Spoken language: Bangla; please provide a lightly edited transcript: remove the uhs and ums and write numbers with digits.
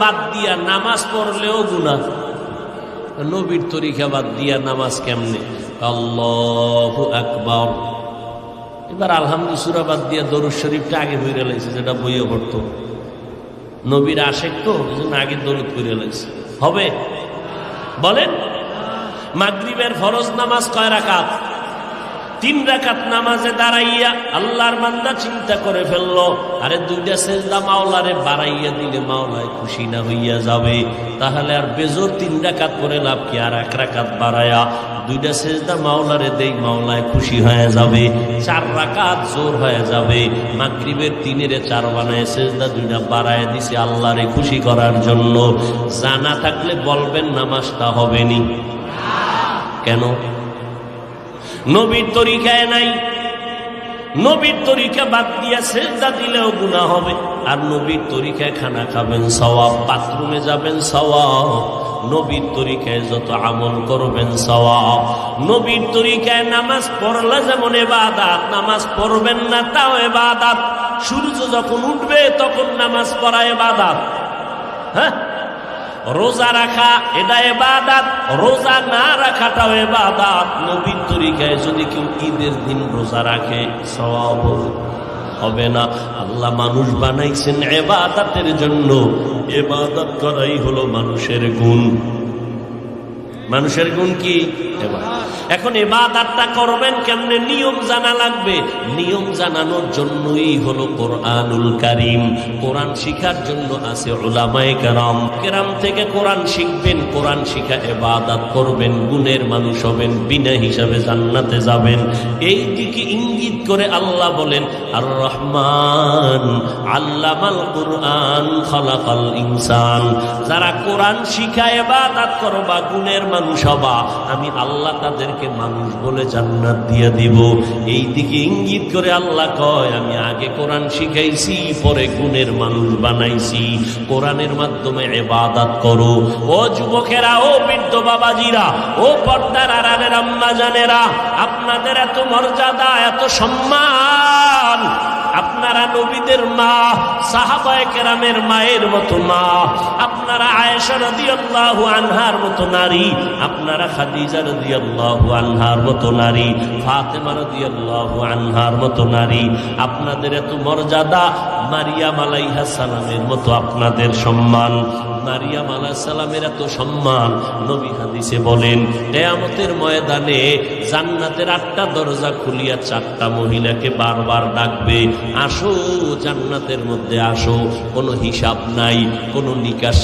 বাদ দিয়া নামাজ পড়লেও গুনাহ। নবীর তরিকা বাদ দিয়া নামাজ কেমনে? আল্লাহু আকবার। এবার আলহামদুলিল্লাহ সূরা বাদ দিয়া দরুদ শরীফটা আগে পড়ে লাইছে, যেটা বইয়ে পড়তো। নবীর আশেক তো এজন্য আগে দরুদ পড়ে লাইছে। হবে? বলেন। মাগরিবের ফরজ নামাজ কয় রাকাত? 3 রাকাত নামাজে দাঁড়াইয়া আল্লাহর বান্দা চিন্তা করে ফেললো, আরে 2টা সেজদা মাওলারে বাড়াইয়া দিলে মাওলায় খুশি না হইয়া যাবে, তাহলে আর বেজোর 3 রাকাত করে লাভ কি? আর 1 রাকাত বাড়ায়া 2টা সেজদা মাওলারে দেই, মাওলায় খুশি হয়ে যাবে। 4 রাকাত জোর হয়ে যাবে। মাগরিবের 3-এর 4 বানায় সেজদা 2টা বাড়ায় দিছে আল্লাহরে খুশি করার জন্য। জানা থাকলে বলবেন নামাজটা হবে নি। কেন? নবীর তরিকায় নাই। নবীর তরিকা বাদ দিয়া সেজদা দিলেও গুনাহ হবে। আর নবীর তরিকায় খানা খাবেন সওয়াব, বাথরুমে যাবেন সওয়াব। নবীর তরিকায় যত আমল করবেন সওয়াব। নবীর তরিকায় নামাজ পড়লে যেমন ইবাদত, নামাজ পড়বেন না তাও ইবাদত। সূর্য যখন উঠবে তখন নামাজ পড়া ইবাদত। হ্যাঁ, রোজা রাখা এটা ইবাদত, রোজা না রাখাটাও ইবাদত। নবীর তরিকায় যদি কেউ ঈদের দিন রোজা রাখে সওয়াব হবে না। আল্লাহ মানুষ বানাইছেন ইবাদতের জন্য। ইবাদত করাই হলো মানুষের গুণ। মানুষের গুণ কি? এখন ইবাদতটা করবেন কেমনে? নিয়ম জানা লাগবে। নিয়ম জানানোর জন্যই হলো কোরআনুল কারীম। কোরআন শিখার জন্য আছে উলামায়ে কেরাম। কেরাম থেকে কোরআন শিখবেন, কোরআন শিখা ইবাদত করবেন, গুণের মানুষ হবেন, বিনা হিসাবে জান্নাতে যাবেন। এই দিকে ইঙ্গিত করে আল্লাহ বলেন, আর রহমান আল্লামাল কুরআন খালাকাল ইনসান। যারা কোরআন শিখা ইবাদত করবা, গুণের মানুষ হবা, আমি আল্লাহ তাদেরকে মানুষ বলে জান্নাত দিয়ে দিব। এই দিকে ইঙ্গিত করে আল্লাহ কয়, আমি আগে কোরআন শিখাইছি, পরে গুণের মানুষ বানাইছি। কোরআনের মাধ্যমে ইবাদত করো। ও যুবকেরা, ও বৃদ্ধ বাবাজিরা, ও পর্দার আড়ালের আম্মা জানেরা, আপনাদের এত মর্যাদা, এত সম্মান। আপনারা নবীদের মা, সাহাবায়ে কেরামের মায়ের মতো মা। আপনারা আয়েশা রাদিয়াল্লাহু আনহার মতো নারী, আপনারা খাদিজা রাদিয়াল্লাহু আনহার মতো নারী, ফাতেমা রাদিয়াল্লাহু আনহার মতো নারী। আপনাদের এত মর্যাদা। মারিয়াম আলাইহিস সালামের মতো আপনাদের সম্মান। মারিয়াম আলাইহিস সালামের এত সম্মান। নবী হাদিসে বলেন, কিয়ামতের ময়দানে জান্নাতের 8টা দরজা খুলিয়া 4টা মহিলাকে বারবার ডাকবে, আসো জান্নাতের মধ্যে আসো। কোনো হিসাব নাই, কোনো নিকাশ